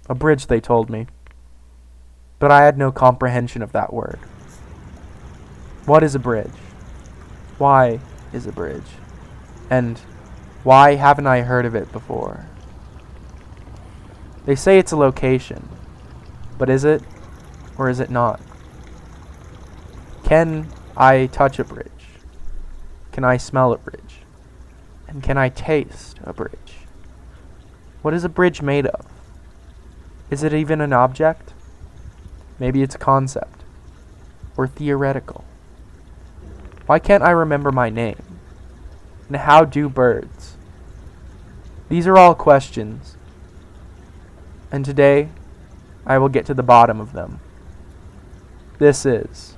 A bridge, they told me. But I had no comprehension of that word. What is a bridge? Why is a bridge? And why haven't I heard of it before? They say it's a location, but is it, or is it not? Can I touch a bridge? Can I smell a bridge? And can I taste a bridge? What is a bridge made of? Is it even an object? Maybe it's a concept, or theoretical. Why can't I remember my name? And how do birds? These are all questions, and today I will get to the bottom of them. This is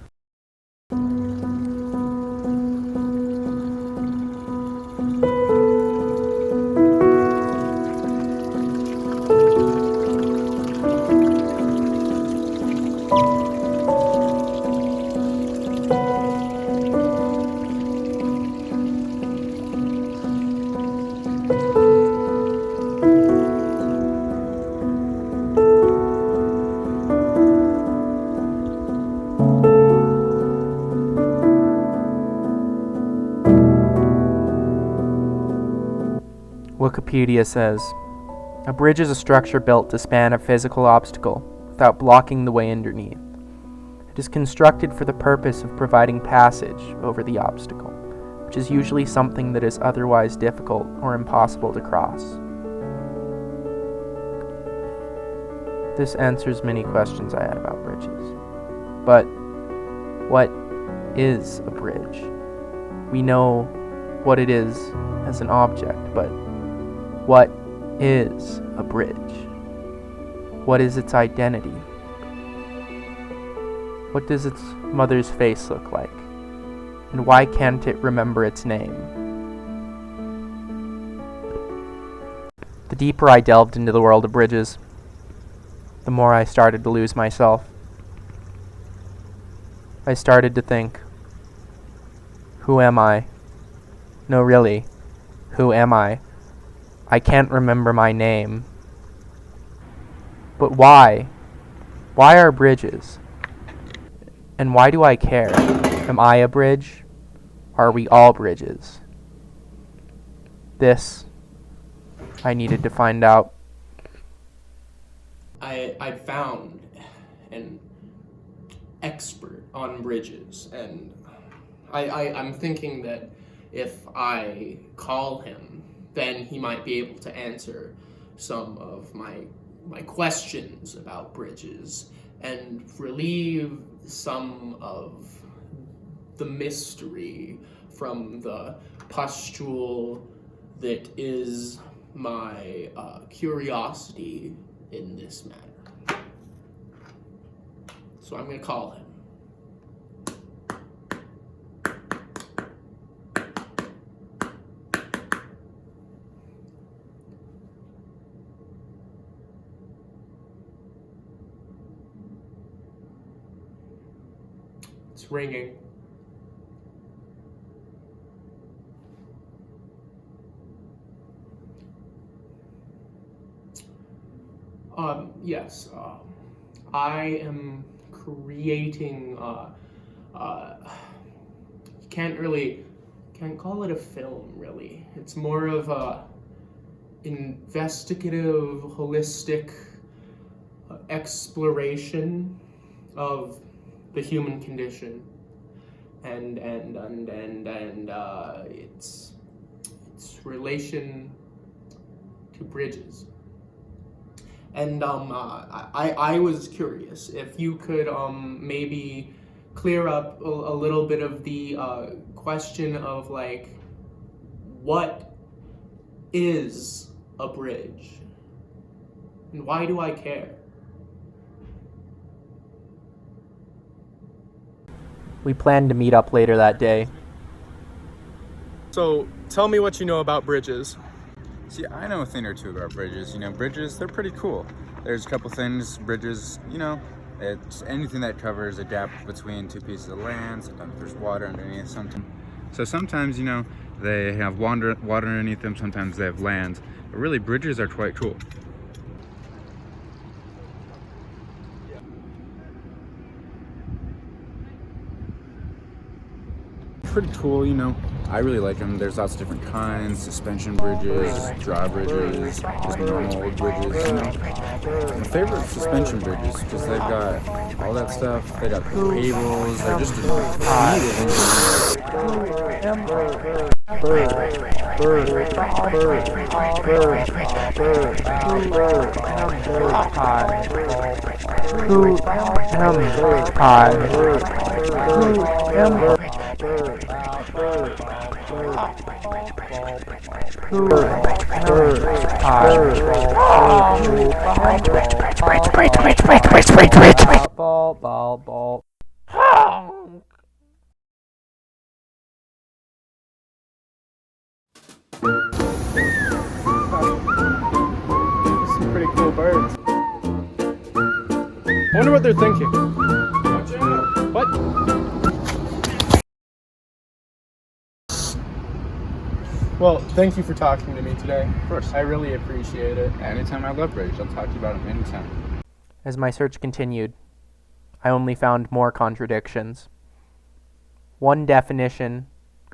Wikipedia says, a bridge is a structure built to span a physical obstacle without blocking the way underneath. It is constructed for the purpose of providing passage over the obstacle, which is usually something that is otherwise difficult or impossible to cross. This answers many questions I had about bridges. But what is a bridge? We know what it is as an object, but what is a bridge? What is its identity? What does its mother's face look like? And why can't it remember its name? The deeper I delved into the world of bridges, the more I started to lose myself. I started to think, who am I? No, really, who am I? I can't remember my name. But why? Why are bridges? And why do I care? Am I a bridge? Are we all bridges? This, I needed to find out. I found an expert on bridges, and I'm thinking that if I call him, then he might be able to answer some of my questions about bridges and relieve some of the mystery from the pustule that is my curiosity in this matter. So I'm going to call him. It's ringing. Yes, I am creating, can't call it a film, really. It's more of a investigative, holistic exploration of the human condition, and its relation to bridges. And I was curious if you could maybe clear up a little bit of the question of, like, what is a bridge and why do I care? We planned to meet up later that day. So, tell me what you know about bridges. See, I know a thing or two about bridges. Bridges, they're pretty cool. There's a couple things, bridges, it's anything that covers a gap between two pieces of land. Sometimes there's water underneath. Sometimes, they have water underneath them. Sometimes they have land. But really, bridges are quite cool. pretty cool, you know. I really like them. There's lots of different kinds, suspension bridges, drawbridges, just normal old bridges, you know. My favorite suspension bridges because they've got all that stuff. They got the cables. They're just a Ball. Some pretty cool birds. I wonder what they're thinking. Watch out! What? Well, thank you for talking to me today. Of course. I really appreciate it. Anytime I love bridges, I'll talk to you about them anytime. As my search continued, I only found more contradictions. One definition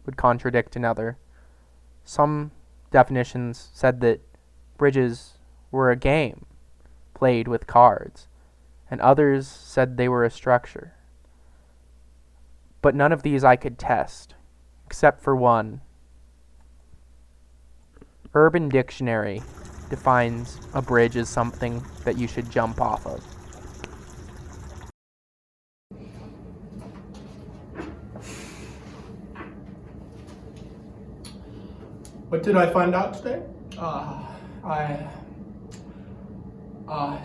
would contradict another. Some definitions said that bridges were a game played with cards, and others said they were a structure. But none of these I could test, except for one. Urban Dictionary defines a bridge as something that you should jump off of. What did I find out today?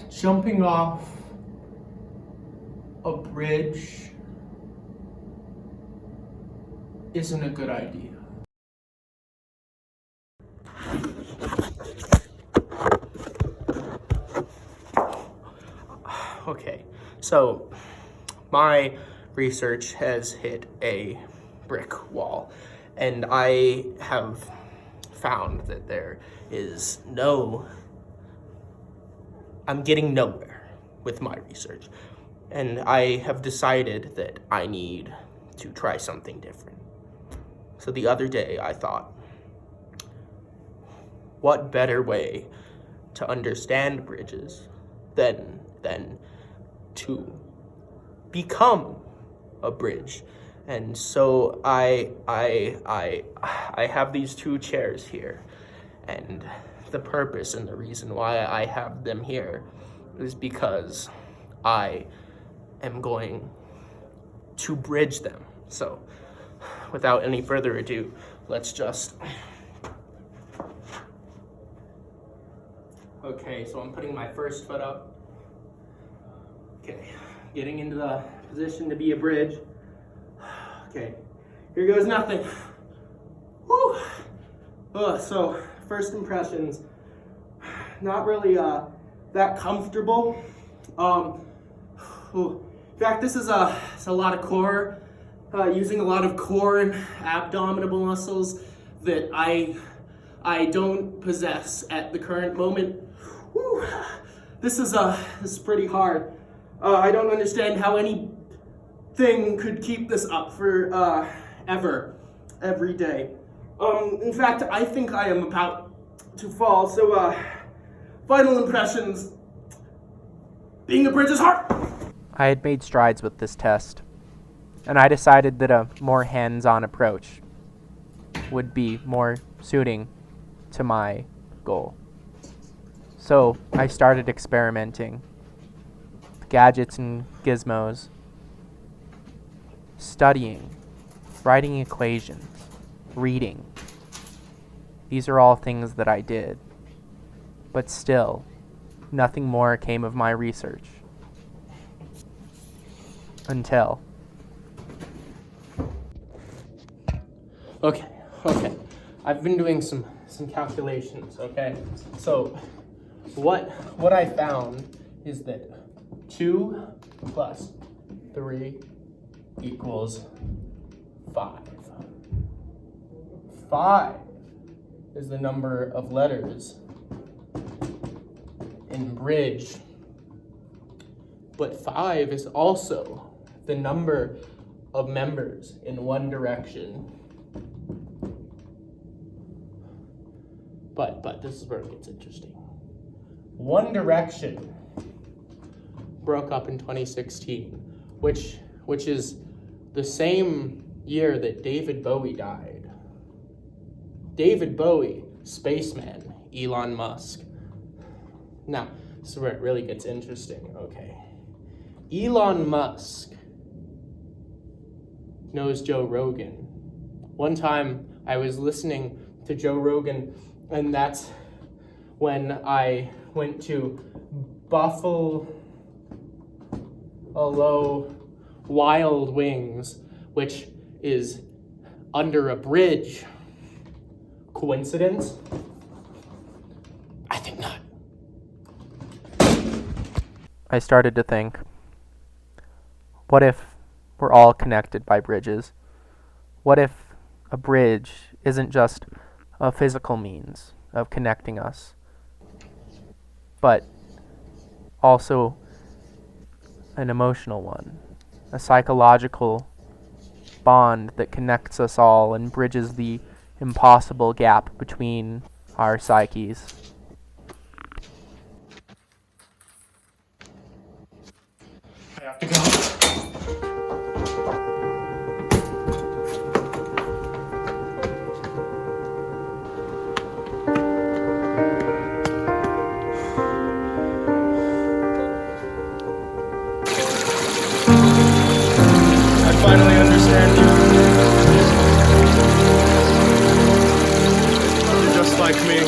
Jumping off a bridge isn't a good idea. Okay, so my research has hit a brick wall, and I have found that there is I'm getting nowhere with my research, and I have decided that I need to try something different. So the other day I thought, what better way to understand bridges than to become a bridge? And so I have these two chairs here, and the purpose and the reason why I have them here is because I am going to bridge them. So without any further ado, let's just... Okay, so I'm putting my first foot up. Okay, getting into the position to be a bridge. Okay, here goes nothing. Woo! So, first impressions, not really that comfortable. In fact, this is a lot of core, using a lot of core and abdominal muscles that I don't possess at the current moment. Woo! This is pretty hard. I don't understand how anything could keep this up for every day. In fact, I think I am about to fall. So, final impressions. Being a bridge is hard. I had made strides with this test, and I decided that a more hands-on approach would be more suiting to my goal. So I started experimenting with gadgets and gizmos, studying, writing equations, reading. These are all things that I did, but still, nothing more came of my research. Until... Okay. I've been doing some calculations, okay? So, what I found is that 2 plus 3 equals 5. 5 is the number of letters in bridge, but 5 is also the number of members in one direction. But this is where it gets interesting. One Direction broke up in 2016, which is the same year that David Bowie died. David Bowie, spaceman, Elon Musk. Now, this is where it really gets interesting, okay. Elon Musk knows Joe Rogan. One time I was listening to Joe Rogan, and that's when I went to Buffalo Wild Wings, which is under a bridge. Coincidence? I think not. I started to think, what if we're all connected by bridges? What if a bridge isn't just a physical means of connecting us, but also an emotional one, a psychological bond that connects us all and bridges the impossible gap between our psyches? I have to go. I finally understand you. You're just like me.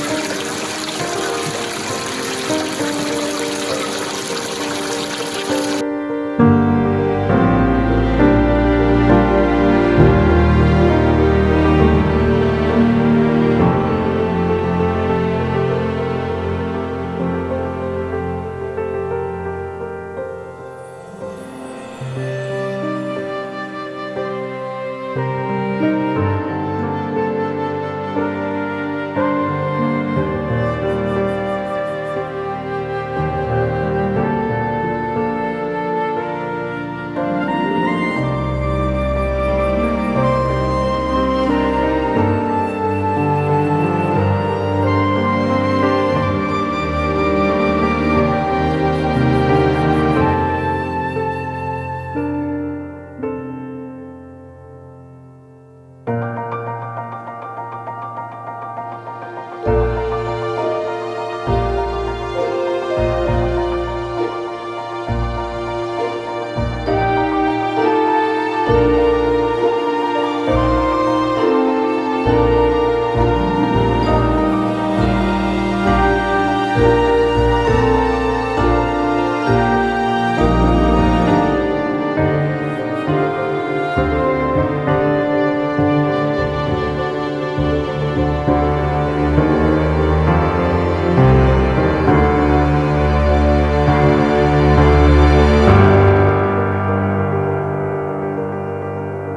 Thank you.